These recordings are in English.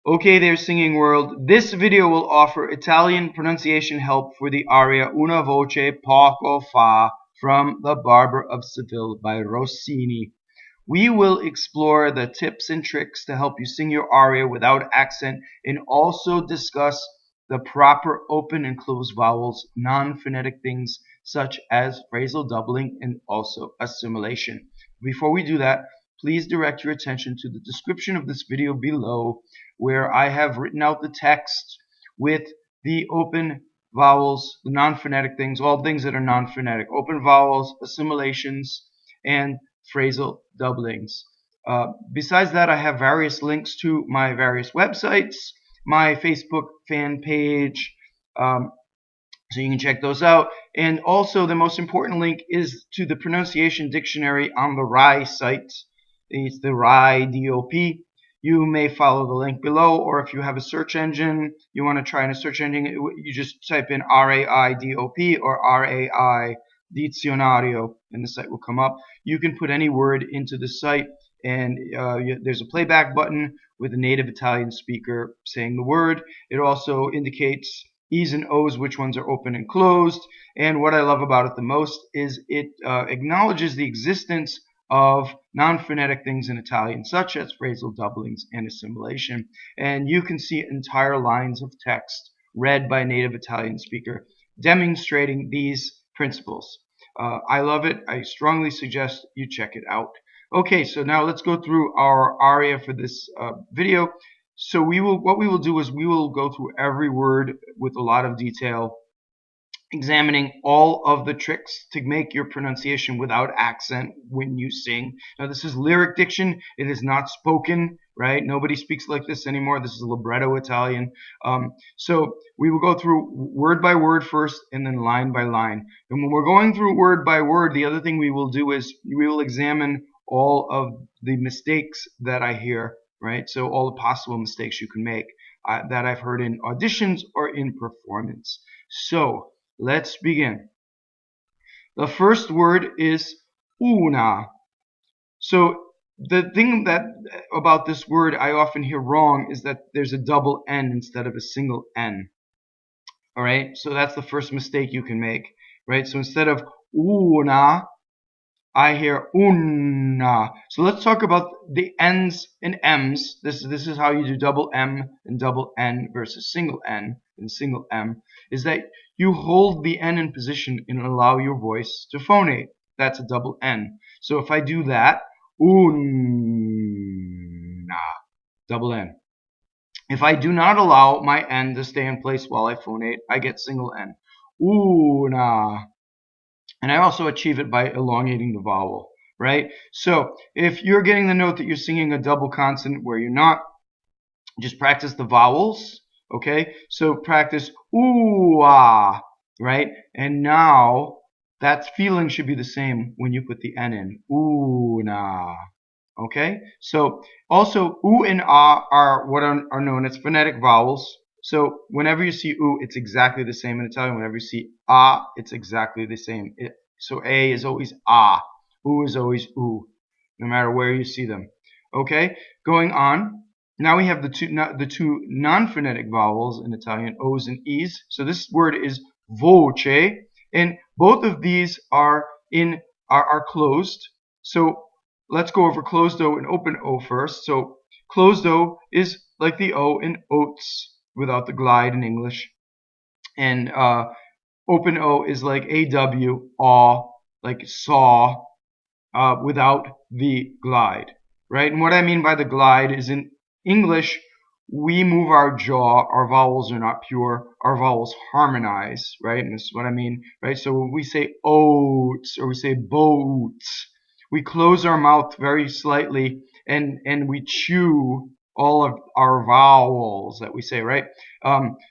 Okay there, singing world. This video will offer Italian pronunciation help for the aria Una voce poco fa from The Barber of Seville by Rossini. We will explore the tips and tricks to help you sing your aria without accent and also discuss the proper open and closed vowels, non-phonetic things such as phrasal doubling and also assimilation. Before we do that, please direct your attention to the description of this video below, where I have written out the text with the open vowels, the non-phonetic things, all things that are non-phonetic, open vowels, assimilations, and phrasal doublings. Besides that, I have various links to my various websites, my Facebook fan page, so you can check those out. And also the most important link is to the pronunciation dictionary on the RAI site. It's the RAI DOP. You may follow the link below, or if you have a search engine, you want to try in a search engine, you just type in RAI-DOP or RAI dizionario and the site will come up. You can put any word into the site, and there's a playback button with a native Italian speaker saying the word. It also indicates E's and O's, which ones are open and closed. And what I love about it the most is it acknowledges the existence of non-phonetic things in Italian, such as phrasal doublings and assimilation. And you can see entire lines of text read by a native Italian speaker demonstrating these principles. I love it. I strongly suggest you check it out. Okay, so now let's go through our aria for this video. So what we will do is we will go through every word with a lot of detail, examining all of the tricks to make your pronunciation without accent when you sing. Now this is lyric diction. It is not spoken, right? Nobody speaks like this anymore. This is libretto Italian. So we will go through word by word first and then line by line. And when we're going through word by word, the other thing we will do is we will examine all of the mistakes that I hear, right? So all the possible mistakes you can make that I've heard in auditions or in performance. So let's begin. The first word is una. So the thing that about this word I often hear wrong is that there's a double N instead of a single N. All right, so that's the first mistake you can make, right? So instead of una, I hear una. So let's talk about the N's and M's. This is how you do double M and double N versus single N and single M, is that you hold the N in position and allow your voice to phonate. That's a double N. So if I do that, una, double N. If I do not allow my N to stay in place while I phonate, I get single N. Una. And I also achieve it by elongating the vowel, right? So if you're getting the note that you're singing a double consonant where you're not, just practice the vowels, okay? So practice ooh-ah, right? And now that feeling should be the same when you put the N in. Ooh-nah, okay? So also oo and ah are what are known as phonetic vowels. So whenever you see oo, it's exactly the same in Italian. Whenever you see ah, it's exactly the same. So a is always ah, oo is always oo, no matter where you see them. Okay, going on. Now we have the two non-phonetic vowels in Italian, O's and E's. So this word is voce, and both of these are closed. So let's go over closed O and open O first. So closed O is like the O in oats without the glide in English, and open O is like AW, aw, like saw, without the glide, right? And what I mean by the glide is in English, we move our jaw, our vowels are not pure, our vowels harmonize, right? And this is what I mean, right? So when we say oats or we say boats, we close our mouth very slightly and we chew all of our vowels that we say, right?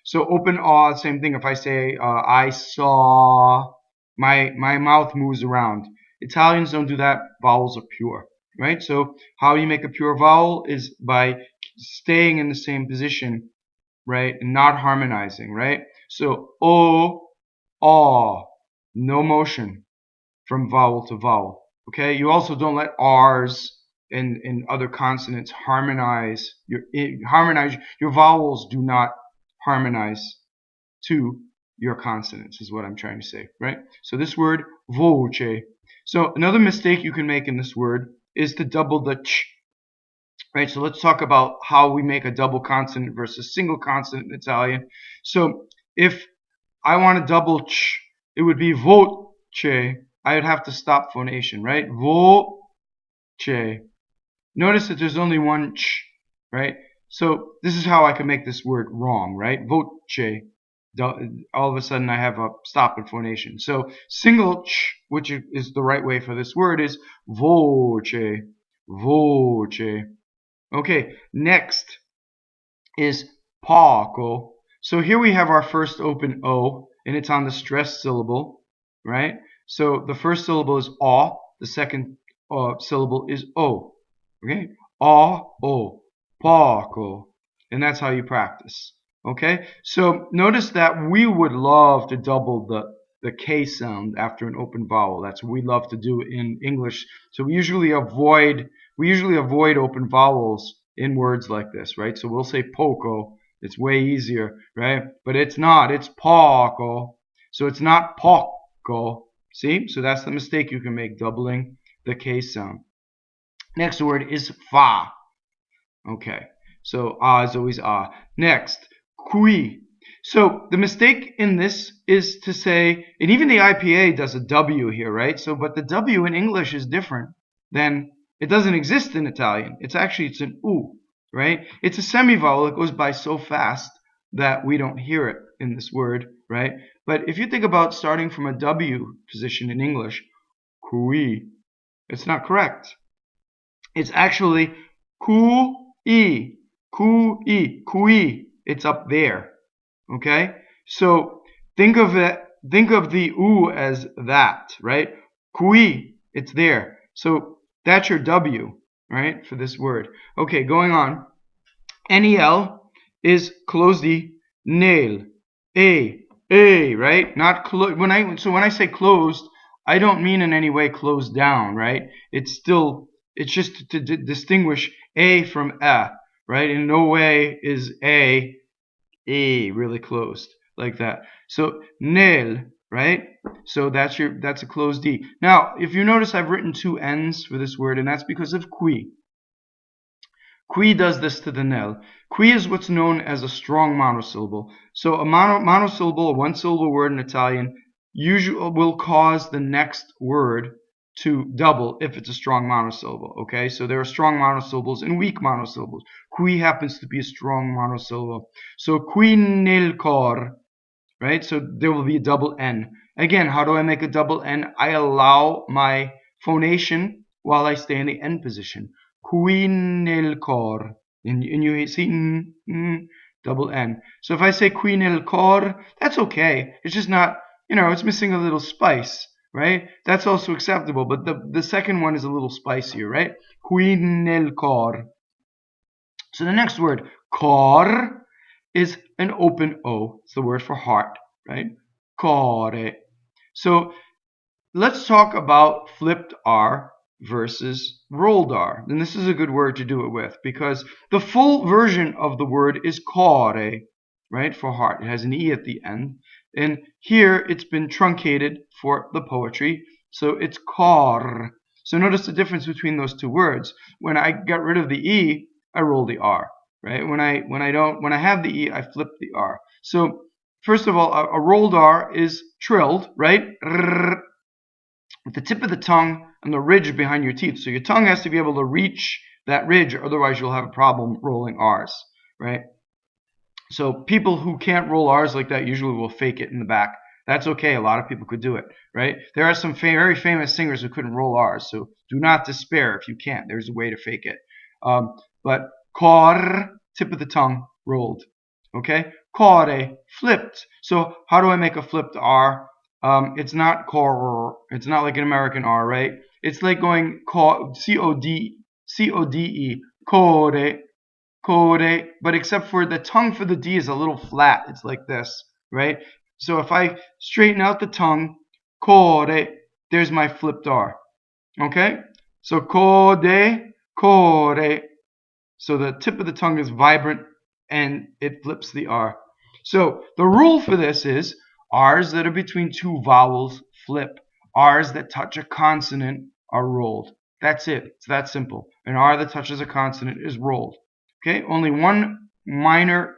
So open aw, same thing. If I say I saw, my mouth moves around. Italians don't do that. Vowels are pure, right? So how you make a pure vowel is by staying in the same position, right, and not harmonizing, right? So o, aw, no motion from vowel to vowel. Okay, you also don't let R's and other consonants harmonize your vowels do not harmonize to your consonants, is what I'm trying to say, right? So this word voce. So another mistake you can make in this word is to double the ch. Right, so let's talk about how we make a double consonant versus single consonant in Italian. So if I want to double ch, it would be voce. I would have to stop phonation, right? Voce. Notice that there's only one ch, right? So this is how I can make this word wrong, right? Voce. All of a sudden I have a stop in phonation. So single ch, which is the right way for this word, is voce. Voce. Okay, next is poco. So here we have our first open O, and it's on the stressed syllable, right? So the first syllable is A, the second syllable is O. Okay, O, poco, and that's how you practice. Okay, so notice that we would love to double the K sound after an open vowel. That's what we love to do in English. So we usually avoid open vowels in words like this, right? So we'll say poco. It's way easier, right? But it's not. It's poco. So it's not poco. See? So that's the mistake you can make, doubling the K sound. Next word is fa. Okay. So is always Next, qui. So the mistake in this is to say, and even the IPA does a W here, right? So, but the W in English is different than, it doesn't exist in Italian. It's an U, right? It's a semivowel. It goes by so fast that we don't hear it in this word, right? But if you think about starting from a W position in English, qui, it's not correct. It's actually kui, kui. It's up there. Okay? So think of the U as that, right? Qui, it's there. So that's your W, right, for this word. Okay, going on. nnel is close the nail. A, right? Not close. When I say closed, I don't mean in any way closed down, right? It's just to distinguish A from A, right? In no way is A really closed like that. So nnel, right? So that's a closed D. Now, if you notice, I've written two N's for this word, and that's because of qui. Qui does this to the nnel. Qui is what's known as a strong monosyllable. So a monosyllable, a one-syllable word in Italian, usually will cause the next word to double if it's a strong monosyllable. Okay, so there are strong monosyllables and weak monosyllables. Qui happens to be a strong monosyllable. So qui nel cor, right? So there will be a double N. Again, how do I make a double N? I allow my phonation while I stay in the N position. Qui nel cor. And you see double N. So if I say qui nel cor, that's okay. It's just not, it's missing a little spice, right? That's also acceptable, but the second one is a little spicier, right? Qui nel cor. So the next word, cor, is an open O. It's the word for heart, right? Core. So let's talk about flipped R versus rolled R. And this is a good word to do it with because the full version of the word is core, right? For heart. It has an E at the end. And here it's been truncated for the poetry. So it's cor. So notice the difference between those two words. When I got rid of the E, I roll the R. Right? When I have the E, I flip the R. So first of all, a rolled R is trilled, right? With the tip of the tongue and the ridge behind your teeth. So your tongue has to be able to reach that ridge, otherwise you'll have a problem rolling R's, right? So people who can't roll R's like that usually will fake it in the back. That's okay. A lot of people could do it, right? There are some very famous singers who couldn't roll R's, so do not despair if you can't. There's a way to fake it. But cor, tip of the tongue, rolled. Okay? Core, flipped. So how do I make a flipped R? It's not cor. It's not like an American R, right? It's like going C-O-D-E, core, core, but except for the tongue for the D is a little flat. It's like this, right? So if I straighten out the tongue, core, there's my flipped R. Okay? So code, core. So the tip of the tongue is vibrant and it flips the R. So the rule for this is R's that are between two vowels flip. R's that touch a consonant are rolled. That's it. It's that simple. An R that touches a consonant is rolled. Okay, only one minor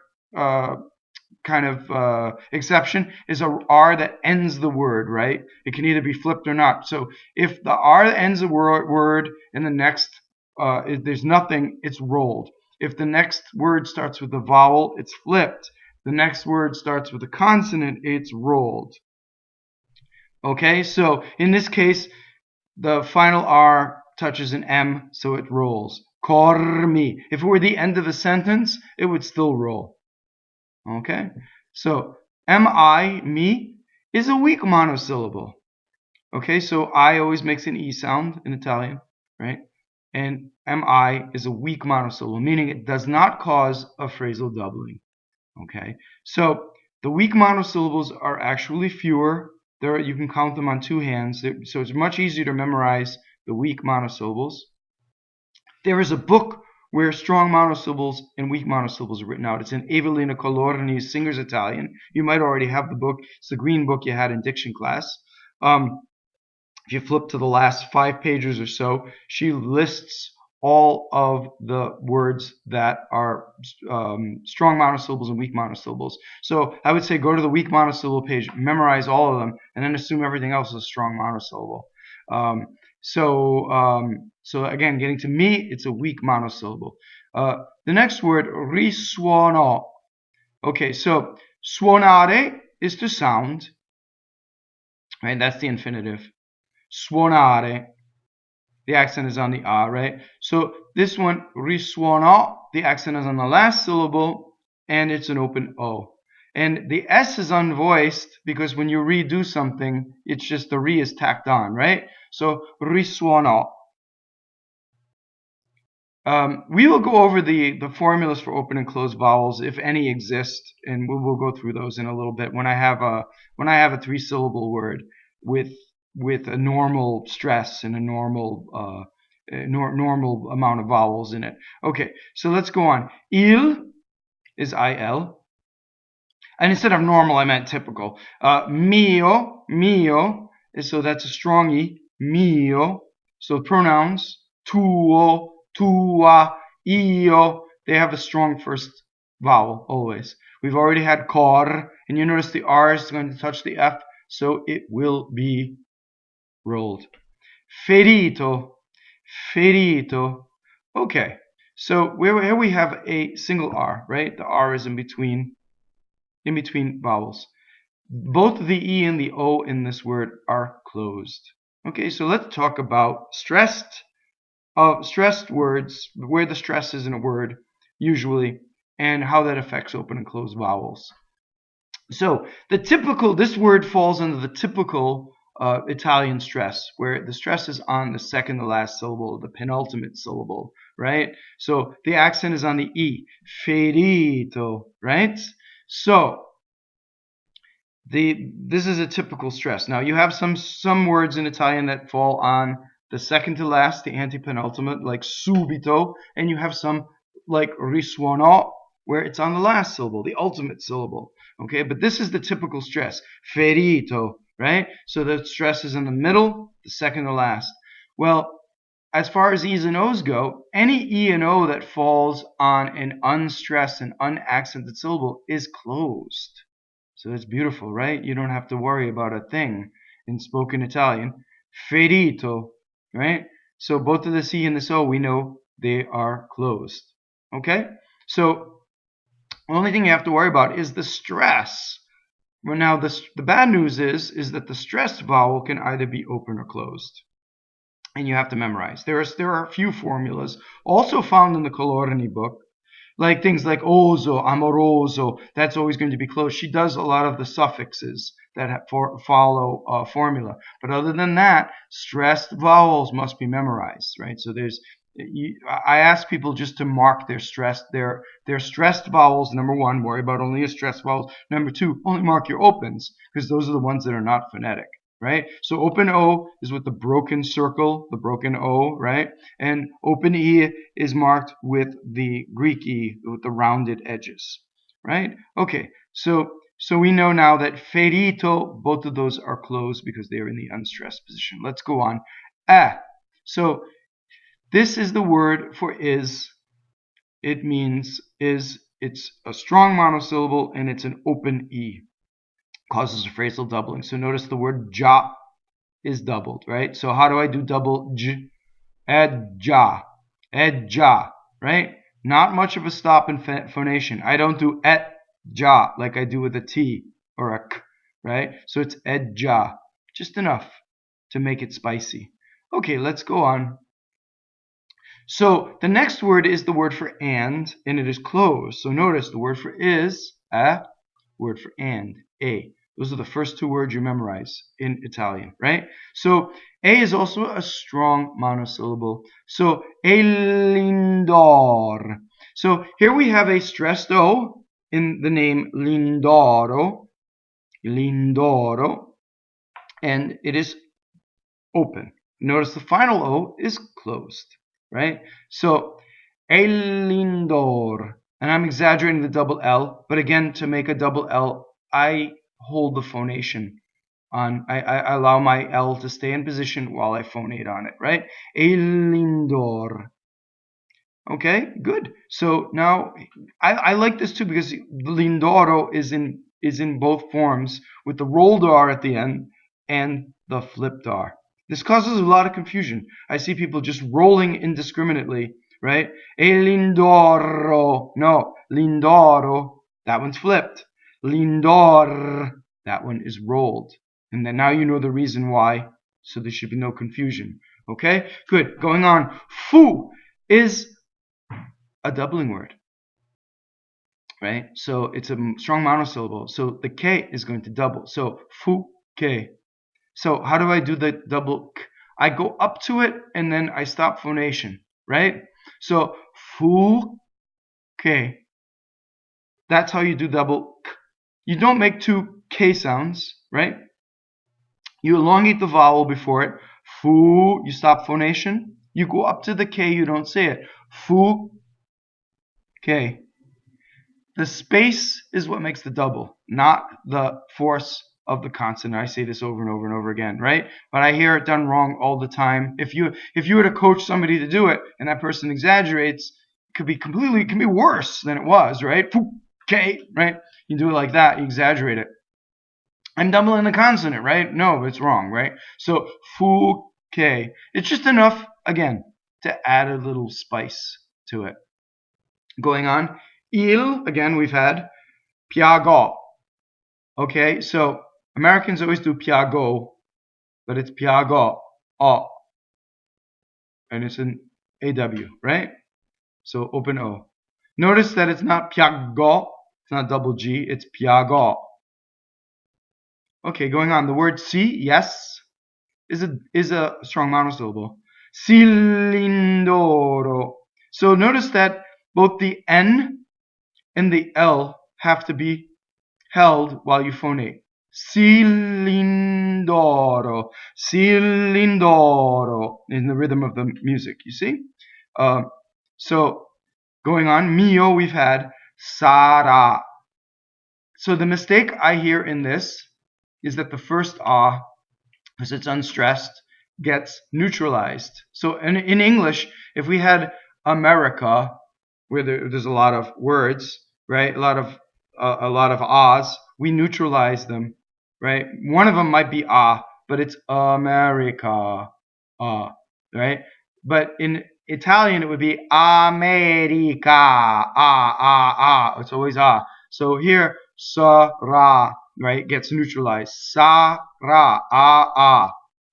exception is a R that ends the word, right? It can either be flipped or not. So if the R ends a word and the next there's nothing, it's rolled. If the next word starts with a vowel, it's flipped. The next word starts with a consonant, it's rolled. Okay, so in this case, the final R touches an M, so it rolls. Cormi. If it were the end of a sentence, it would still roll. Okay, so mi, me, is a weak monosyllable. Okay, so I always makes an E sound in Italian, right? And mi is a weak monosyllable, meaning it does not cause a phrasal doubling. Okay, so the weak monosyllables are actually fewer. You can count them on two hands, so it's much easier to memorize the weak monosyllables. There is a book where strong monosyllables and weak monosyllables are written out. It's in Evelina Colorni's Singer's Italian. You might already have the book. It's the green book you had in diction class. If you flip to the last 5 pages or so, she lists all of the words that are strong monosyllables and weak monosyllables. So I would say go to the weak monosyllable page, memorize all of them, and then assume everything else is a strong monosyllable. So again, getting to me, it's a weak monosyllable. The next word, risuonɔ. Okay, so suonare is to sound, right? That's the infinitive. Suonare, the accent is on the A, right? So this one, risuonɔ, the accent is on the last syllable, and it's an open O. And the S is unvoiced because when you redo something, it's just the re is tacked on, right? So risuonɔ. We will go over the formulas for open and closed vowels, if any exist, and we will go through those in a little bit when I have a 3-syllable word with a normal stress and a normal amount of vowels in it. Okay, so let's go on. Il is IL. And instead of normal, I meant typical. Mio, so that's a strong E. Mio. So pronouns, tuo, tua, io, they have a strong first vowel, always. We've already had cor, and you notice the R is going to touch the F, so it will be rolled. Ferito. Okay, so here we have a single R, right? The R is in between vowels. Both the E and the O in this word are closed. Okay, so let's talk about stressed words, where the stress is in a word usually, and how that affects open and closed vowels. So this word falls under the typical Italian stress, where the stress is on the second to last syllable, the penultimate syllable, right? So the accent is on the E, ferito, right? So this is a typical stress. Now you have some words in Italian that fall on the second to last, the antepenultimate, like subito, and you have some like risuonɔ, where it's on the last syllable, the ultimate syllable. Okay, but this is the typical stress, ferito, right? So the stress is in the middle, the second to last. Well, as far as E's and O's go, any E and O that falls on an unstressed and unaccented syllable is closed. So that's beautiful, right? You don't have to worry about a thing in spoken Italian. Ferito, right? So both of the C and the O, we know they are closed. Okay? So the only thing you have to worry about is the stress. Well, now the bad news is that the stressed vowel can either be open or closed. And you have to memorize. There are a few formulas also found in the Colorni book, like things like oso, amoroso, that's always going to be closed. She does a lot of the suffixes that follow a formula. But other than that, stressed vowels must be memorized, right? So I ask people just to mark their stressed vowels. Number 1, worry about only your stressed vowels. Number 2, only mark your opens, because those are the ones that are not phonetic. right? So open O is with the broken circle, the broken O, right? And open E is marked with the Greek E, with the rounded edges, right? Okay, so we know now that ferito, both of those are closed because they are in the unstressed position. Let's go on. So this is the word for is. It means is. It's a strong monosyllable and it's an open E. Causes a phrasal doubling. So notice the word ggià is doubled, right? So how do I do double j? Ggià, ggià, right? Not much of a stop in phonation. I don't do ggià like I do with a T or a k, right? So it's ggià, just enough to make it spicy. Okay, let's go on. So the next word is the word for and it is closed. So notice the word for is, word for and, a. Those are the first two words you memorize in Italian, right? So a is also a strong monosyllable. So lLindɔr. So here we have a stressed O in the name lLindɔro, and it is open. Notice the final O is closed, right? So lLindɔr, and I'm exaggerating the double L, but again, to make a double L, I hold the phonation on. I allow my L to stay in position while I phonate on it, right? lLindɔr. Okay, good. So now I like this too because lLindɔro is in both forms with the rolled R at the end and the flipped R. This causes a lot of confusion. I see people just rolling indiscriminately, right? lLindɔro. No, lLindɔro. That one's flipped. lLindɔr. That one is rolled. And then now you know the reason why. So there should be no confusion. Okay? Good. Going on. Fu is a doubling word. Right? So it's a strong monosyllable. So the K is going to double. So fu, K. So how do I do the double K? I go up to it and then I stop phonation, right? So fu, K. That's how you do double K. You don't make two K sounds, right? You elongate the vowel before it. Fu, you stop phonation. You go up to the K, you don't say it. Fu, K. The space is what makes the double, not the force of the consonant. I say this over and over and over again, right? But I hear it done wrong all the time. If you were to coach somebody to do it and that person exaggerates, it can be worse than it was, right? Okay, right? You do it like that, you exaggerate it. I'm doubling the consonant, right? No, it's wrong, right? So fu, K. It's just enough, again, to add a little spice to it. Going on. Il, again, we've had piagɔ. Okay, so Americans always do piagɔ, but it's piagɔ, and it's an AW, right? So open O. Notice that it's not piagɔ, it's not double G, it's piagɔ. Okay, going on. The word si, yes, is a strong monosyllable. Si lLindɔro. So notice that both the N and the L have to be held while you phonate. Si lLindɔro. Si lLindɔro in the rhythm of the music, you see? So going on, mio, we've had sarà. So the mistake I hear in this is that the first ah, because it's unstressed, gets neutralized. So in English, if we had America, where there's a lot of words, right? A lot of ahs, we neutralize them, right? One of them might be ah, but it's America, right? But in Italian, it would be America, It's always ah. So here, sarà, right, gets neutralized. Sarà,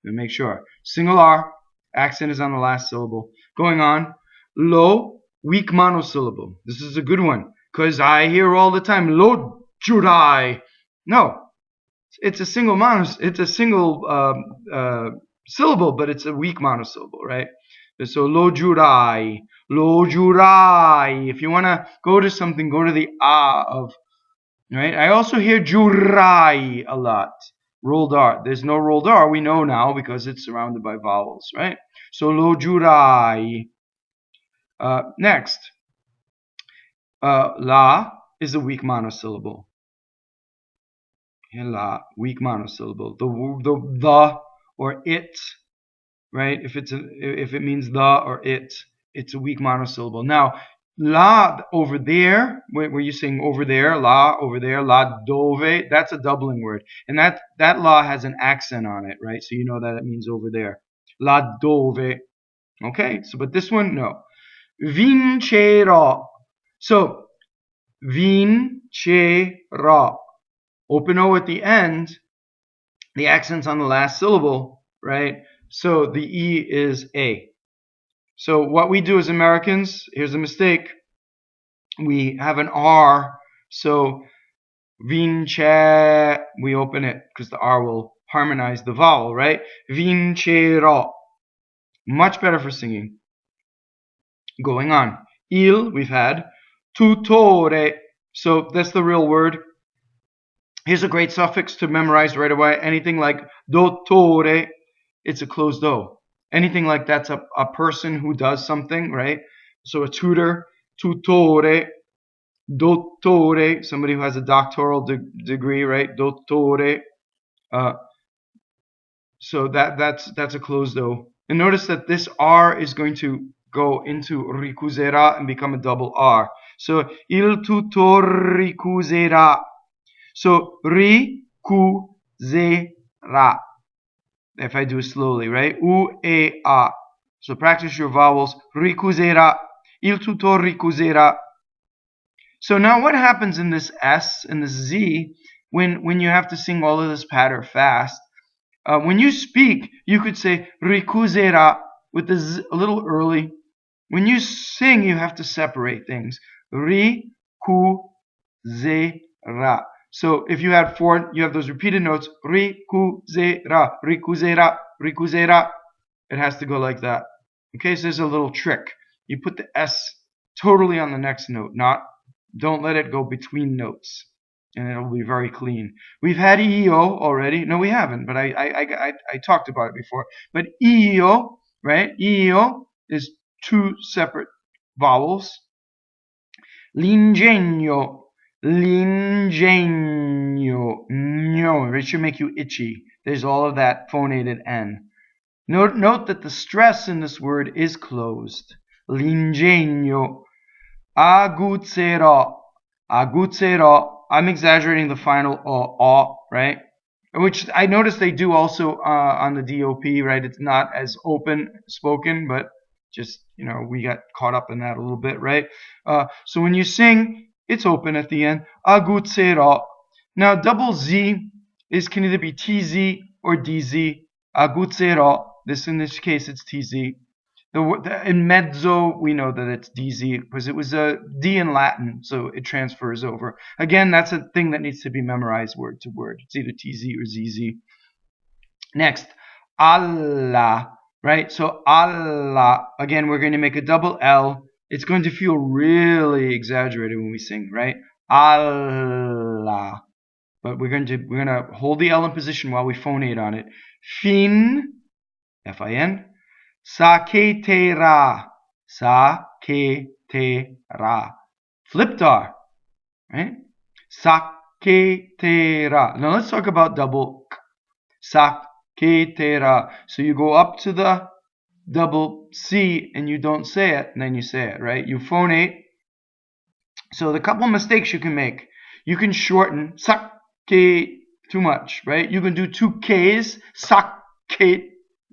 and make sure. Single R, accent is on the last syllable. Going on, lo, weak monosyllable. This is a good one because I hear all the time lo giurai. No, it's a single syllable, but it's a weak monosyllable, right? So lo giurai, lo giurai. If you want to go to something, go to the ah of, right? I also hear giurai a lot. rolled R. There's no rolled R, we know now, because it's surrounded by vowels, right? So lo giurai. Next, la is a weak monosyllable. La, weak monosyllable. The or it, right? If it means the or it, it's a weak monosyllable. Now, la over there, where you saying over there, la over there, la dov'ɛ, that's a doubling word, and that la has an accent on it, right? So you know that it means over there. La dov'ɛ. Okay, so but this one, no. Vincerɔ. So vincerɔ. Open O at the end. The accent's on the last syllable, right? So the E is A. So what we do as Americans, here's a mistake. We have an R. So vince, we open it because the R will harmonize the vowel, right? Vincerɔ. Much better for singing. Going on. Il, we've had. Tutore. So that's the real word. Here's a great suffix to memorize right away. Anything like dottore, it's a closed O. Anything like that's a person who does something, right? So a tutor, tutore, dottore, somebody who has a doctoral degree, right? Dottore. So that's a closed O. And notice that this R is going to go into ricuserà and become a double R. So il tutor ricuserà. So ricuserà. If I do it slowly, right? U, E, A. So practice your vowels. Ricuserà. Il tutor ricuserà. So now what happens in this S and this Z when you have to sing all of this patter fast? When you speak, you could say ricuserà with the Z a little early. When you sing, you have to separate things. Ricuserà. So if you had four, you have those repeated notes. Ricuserà, ricuserà, ricuserà. It has to go like that. Okay, so there's a little trick. You put the S totally on the next note. Don't let it go between notes, and it'll be very clean. We've had io already. No, we haven't, but I talked about it before. But io, right? Io is two separate vowels. L'ingegno. L'ingegno, no, it should make you itchy. There's all of that phonated N. Note that the stress in this word is closed. L'ingegno. Aguzzerɔ. Aguzzerɔ. I'm exaggerating the final O, right? Which I noticed they do also on the DOP, right? It's not as open spoken, but just, we got caught up in that a little bit, right? So when you sing, it's open at the end. Aguzzerɔ. Now, double Z can either be TZ or DZ. Aguzzerɔ. In this case, it's TZ. In mezzo, we know that it's DZ because it was a D in Latin, so it transfers over. Again, that's a thing that needs to be memorized word to word. It's either TZ or ZZ. Next, Alla. Right? So Alla. Again, we're going to make a double L. It's going to feel really exaggerated when we sing, right? Alla. But we're going to hold the L in position while we phonate on it. Fin, F-I-N. Ccheterà. Ccheterà. Flipped R. Right? Ccheterà. Now let's talk about double K. Ccheterà. So you go up to the double C and you don't say it, and then you say it, right? You phonate. So the couple mistakes you can make. You can shorten ske too much, right? You can do two K's, ske,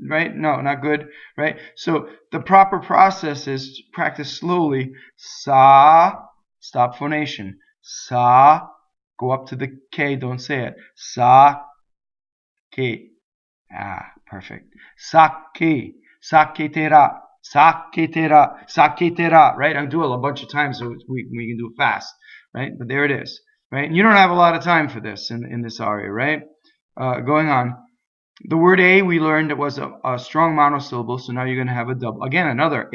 right? No, not good, right? So the proper process is practice slowly. Sa, stop phonation. Sa, go up to the K, don't say it. Sa, K. Perfect. Sake. Ccheterà. Ccheterà. Ccheterà. Right? I'll do it a bunch of times so we can do it fast. Right? But there it is. Right? And you don't have a lot of time for this in this aria, right? Going on. The word a we learned it was a strong monosyllable, so now you're going to have a double. Again, another.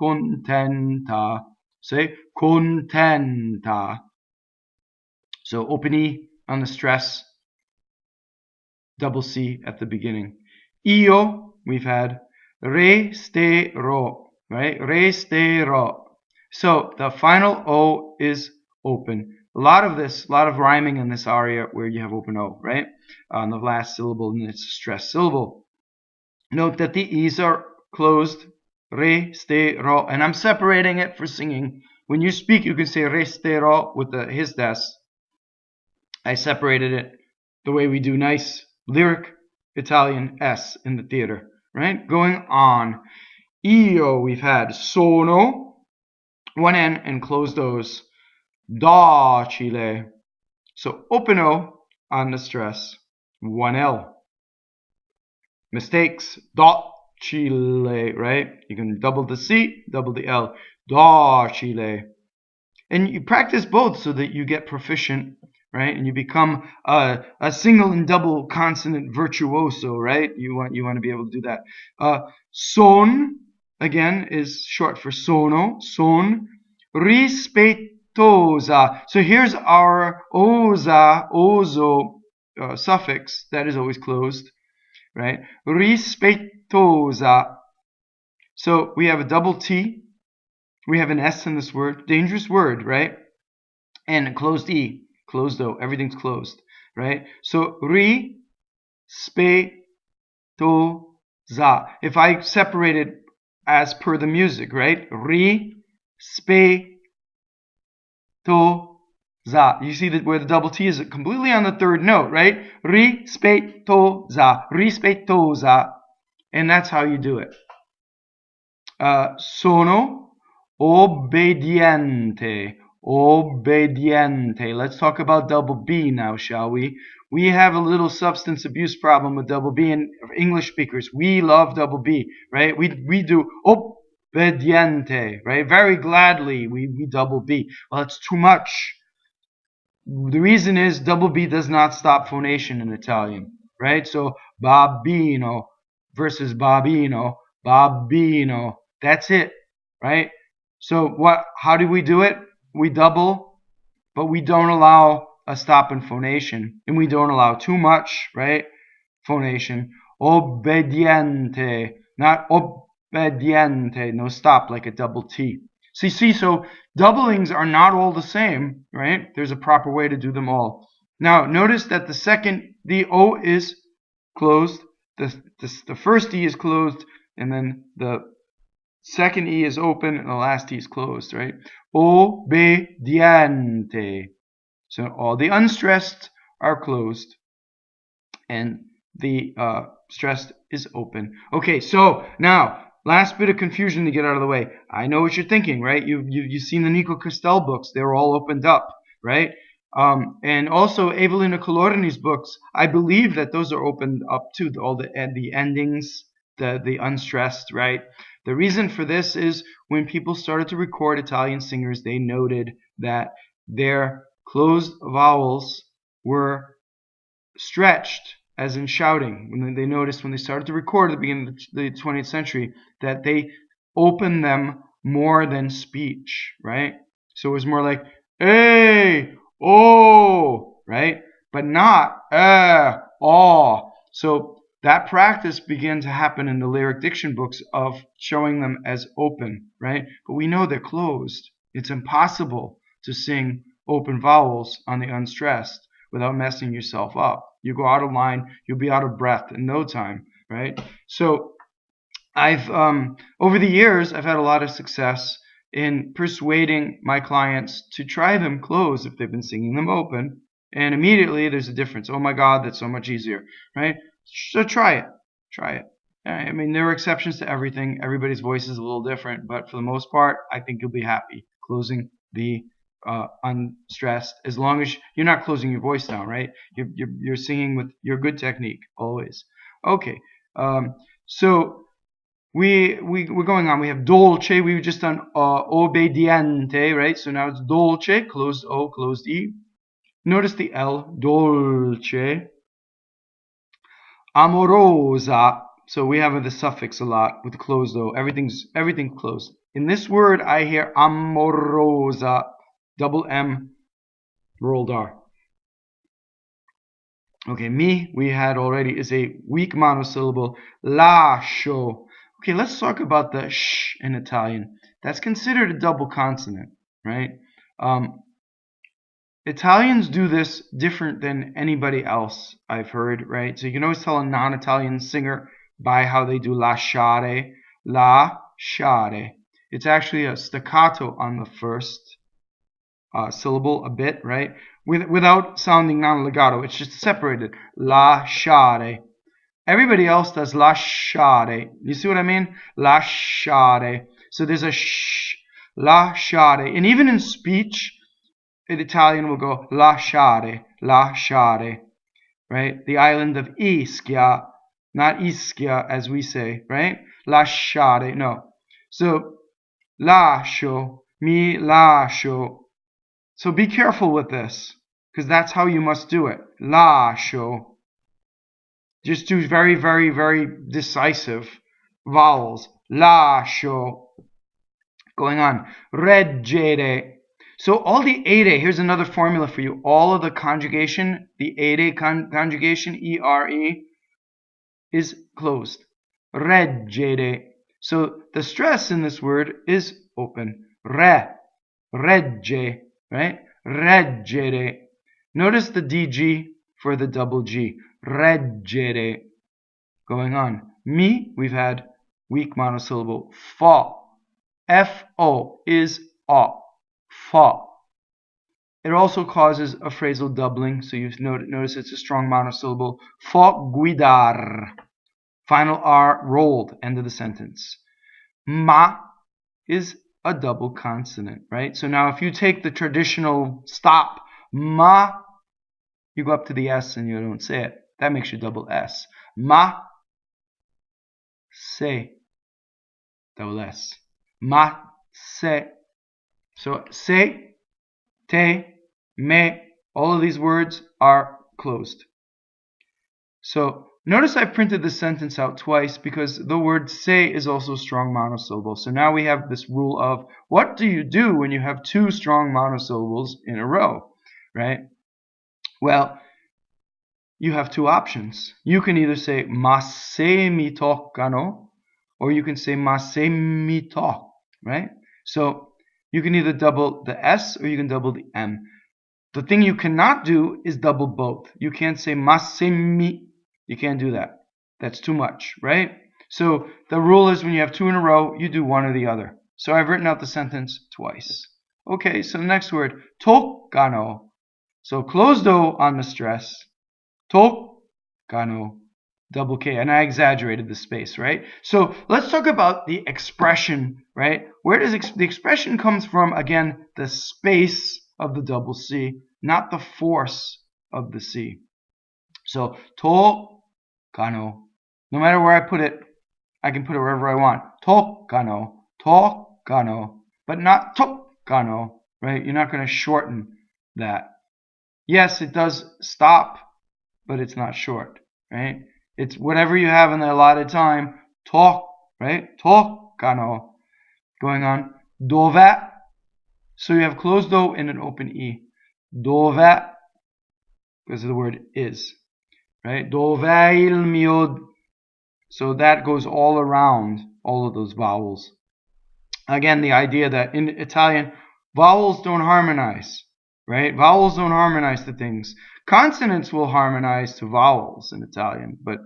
Ccontɛnta. Say contenta. So open E on the stress. double C at the beginning. Io, we've had resterɔ, right? Resterɔ. So the final O is open. A lot of rhyming in this aria where you have open O, right? On the last syllable, and it's a stressed syllable. Note that the E's are closed. Resterɔ, and I'm separating it for singing. When you speak, you can say resterɔ with the his des. I separated it the way we do nice lyric Italian S in the theater, right? Going on. Io, we've had sono, one N and closed O's. Dɔcile. So open O on the stress, one L. Mistakes, dɔcile, right? You can double the C, double the L. Dɔcile. And you practice both so that you get proficient, right? And you become a single and double consonant virtuoso, right? You want to be able to do that. Son, again, is short for sono. Son. Rispettosa. So here's our ozo suffix that is always closed, right? Rispettosa. So we have a double T. We have an S in this word. Dangerous word, right? And a closed E. Closed O. Everything's closed, right? So rispettosa. If I separate it as per the music, right? Rispettosa. You see that where the double T is completely on the third note, right? Rispettosa. Rispettosa. And that's how you do it. Sono obbediɛnte. Obbediɛnte. Let's talk about double B now, shall we? We have a little substance abuse problem with double B, and English speakers, we love double B, right? We do obbediɛnte, right? Very gladly, we double B. Well, it's too much. The reason is double B does not stop phonation in Italian, right? So babino versus babino, babino. That's it, right? So how do we do it? We double, but we don't allow a stop in phonation, and we don't allow too much, right? Phonation. Obbediente, not obbediente, no stop like a double T. So doublings are not all the same, right? There's a proper way to do them all. Now, notice that the O is closed, the first E is closed, and then the second E is open, and the last E is closed, right? Obbediente. So all the unstressed are closed, and the stressed is open. Okay, so now, last bit of confusion to get out of the way. I know what you're thinking, right? You've seen the Nico Castell books. They're all opened up, right? And also Evelina Colorni's books, I believe that those are opened up too, all the endings, the unstressed, right? The reason for this is when people started to record Italian singers, they noted that their closed vowels were stretched, as in shouting. When they noticed when they started to record at the beginning of the 20th century that they opened them more than speech, right? So it was more like, hey, oh, right? But not, oh. So that practice began to happen in the lyric diction books of showing them as open, right? But we know they're closed. It's impossible to sing open vowels on the unstressed without messing yourself up. You go out of line, you'll be out of breath in no time, right? So I've over the years, I've had a lot of success in persuading my clients to try them closed if they've been singing them open, and immediately there's a difference. Oh my God, that's so much easier, right? So try it. I mean, there are exceptions to everything. Everybody's voice is a little different, but for the most part, I think you'll be happy closing the unstressed, as long as you're not closing your voice down, right? You're singing with your good technique always. Okay, so we're going on. We have dolce. We've just done obbediente, right? So now it's dolce, closed O, closed E. Notice the L, dolce. Amorosa. So we have the suffix a lot with closed O. Everything's closed. In this word, I hear amorosa. Double M, rolled R. Okay, mi, we had already, is a weak monosyllable. Lascio. Okay, let's talk about the sh in Italian. That's considered a double consonant, right? Italians do this different than anybody else I've heard, right? So you can always tell a non-Italian singer by how they do lasciare, lasciare. It's actually a staccato on the first syllable a bit, right? Without sounding non-legato, it's just separated. Lasciare. Everybody else does lasciare. You see what I mean? Lasciare. So there's a sh, lasciare. And even in speech, in Italian will go lasciare, lasciare, right? The island of Ischia, not Ischia as we say, right? Lasciare, no. So lascio, mi lascio. So be careful with this, because that's how you must do it. Lascio. Just do very, very, very decisive vowels. Lascio. Going on. Reggere. So all the ere, here's another formula for you. All of the conjugation, the ere conjugation, E-R-E, is closed. Reggere. So the stress in this word is open. Re. Regge. Right? Reggere. Notice the DG for the double G. Reggere. Going on. Mi, we've had weak monosyllable. Fa. F-O is O. Fa. It also causes a phrasal doubling, so you notice it's a strong monosyllable. Fa guidar. Final R rolled, end of the sentence. Ma is a double consonant, right? So now if you take the traditional stop, ma, you go up to the S and you don't say it. That makes you double S. Ma, se, double S. Ma, se. So se, te, me, all of these words are closed. So notice I printed the sentence out twice because the word se is also a strong monosyllable. So now we have this rule of what do you do when you have two strong monosyllables in a row, right? Well, you have two options. You can either say ma se mi toccano, or you can say ma se mi to, right? So you can either double the S or you can double the M. The thing you cannot do is double both. You can't say ma se mi. You can't do that. That's too much, right? So the rule is when you have two in a row, you do one or the other. So I've written out the sentence twice. Okay, so the next word, toccano. So closed O on the stress. Toccano. Double K. And I exaggerated the space, right? So let's talk about the expression, right? Where does the expression comes from? Again, the space of the double C, not the force of the C. So toccano. No matter where I put it, I can put it wherever I want. Toccano. Toccano. But not toccano, right? You're not going to shorten that. Yes, it does stop, but it's not short, right? It's whatever you have in the allotted time. Talk, right? Toccano. Going on. Dov'ɛ. So you have closed O and an open E. Dov'ɛ, because of the word is, right? Dov'è il mio. So that goes all around all of those vowels. Again, the idea that in Italian, vowels don't harmonize, right? Vowels don't harmonize to things. Consonants will harmonize to vowels in Italian, but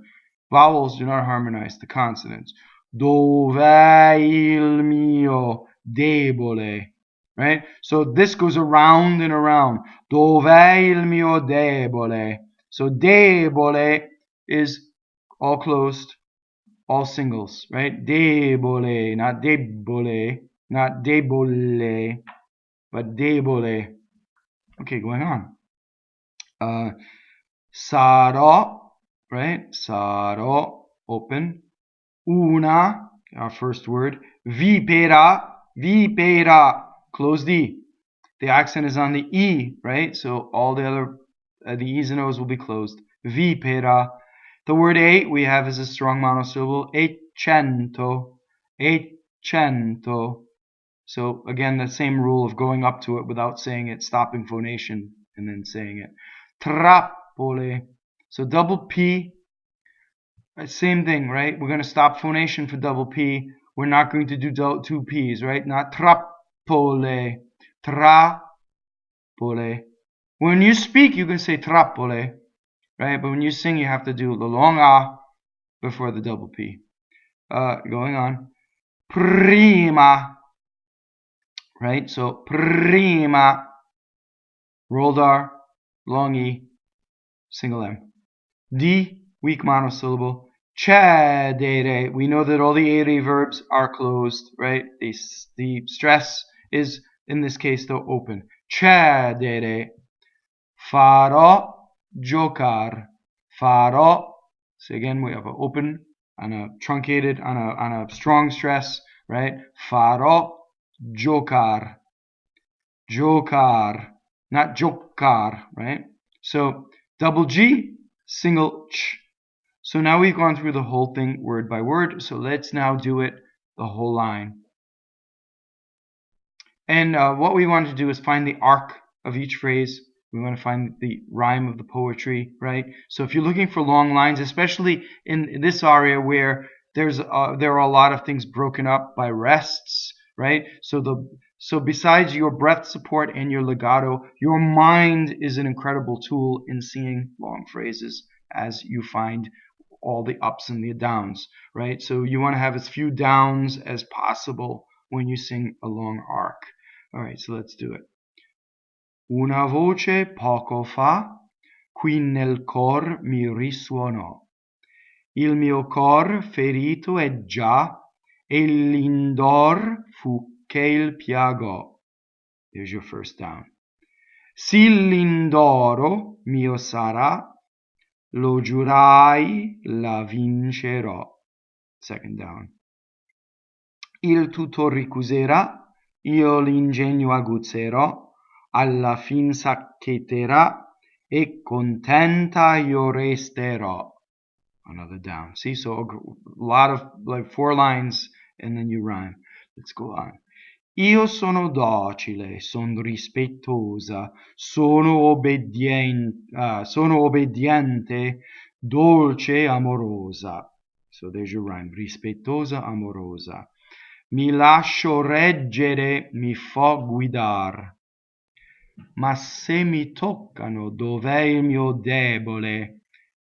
vowels do not harmonize to consonants. Dov'è il mio debole, right? So this goes around and around. Dov'è il mio debole? So debole is all closed, all singles, right? Debole, not debole, not debole, but debole. Okay, going on. Sarà, right? Sarò, open. Una, our first word. Vipera, vipera, close the. The accent is on the E, right? So all the other, the E's and O's will be closed. Vipera. The word a we have is a strong monosyllable. Cento, cento. So again, the same rule of going up to it without saying it, stopping phonation, and then saying it. Trappole. So double P, same thing, right? We're going to stop phonation for double P. We're not going to do two P's, right? Not trappole, trappole. When you speak, you can say trappole, right? But when you sing, you have to do the long A before the double P. Going on. Prima, right? So prima, rolled R, long E, single M. D, weak monosyllable. Cedere. We know that all the ere verbs are closed, right? The stress is, in this case, though, open. Cedere. Farò giocar. Farò. So again, we have an open and a truncated on a strong stress, right? Farò giocar. Giocar. Not giocar, right? So double G, single ch. So now we've gone through the whole thing word by word. So let's now do it the whole line. And what we want to do is find the arc of each phrase. We want to find the rhyme of the poetry, right? So if you're looking for long lines, especially in this aria where there are a lot of things broken up by rests, right? So besides your breath support and your legato, your mind is an incredible tool in singing long phrases as you find all the ups and the downs, right? So you want to have as few downs as possible when you sing a long arc. All right, so let's do it. Una voce poco fa, qui nel cor mi risuonò. Il mio cor ferito è già, e lLindɔr fu che il piagɔ. There's your first down. Si lLindɔro mio sarà, lo giurai, la vincerɔ. Second down. Il tutor ricuserà, io l'ingegno aguzzerɔ, alla fin s'acchetterà, e contenta io resterɔ. Another down. See, so a lot of like 4 lines and then you rhyme. Let's go on. Io sono docile, sono rispettosa, sono obbediente, dolce, amorosa. So there's your rhyme. Rispettosa, amorosa. Mi lascio reggere, mi fo guidar. Ma se mi toccano dov'è il mio debole,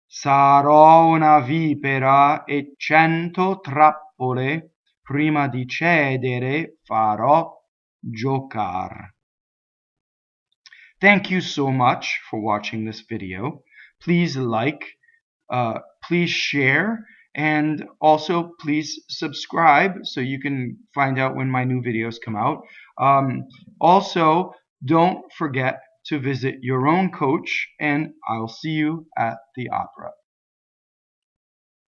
sarò una vipera e 100 trappole, prima di cedere farò giocar. Thank you so much for watching this video. Please like, please share, and also please subscribe so you can find out when my new videos come out. Also, don't forget to visit your own coach, and I'll see you at the opera.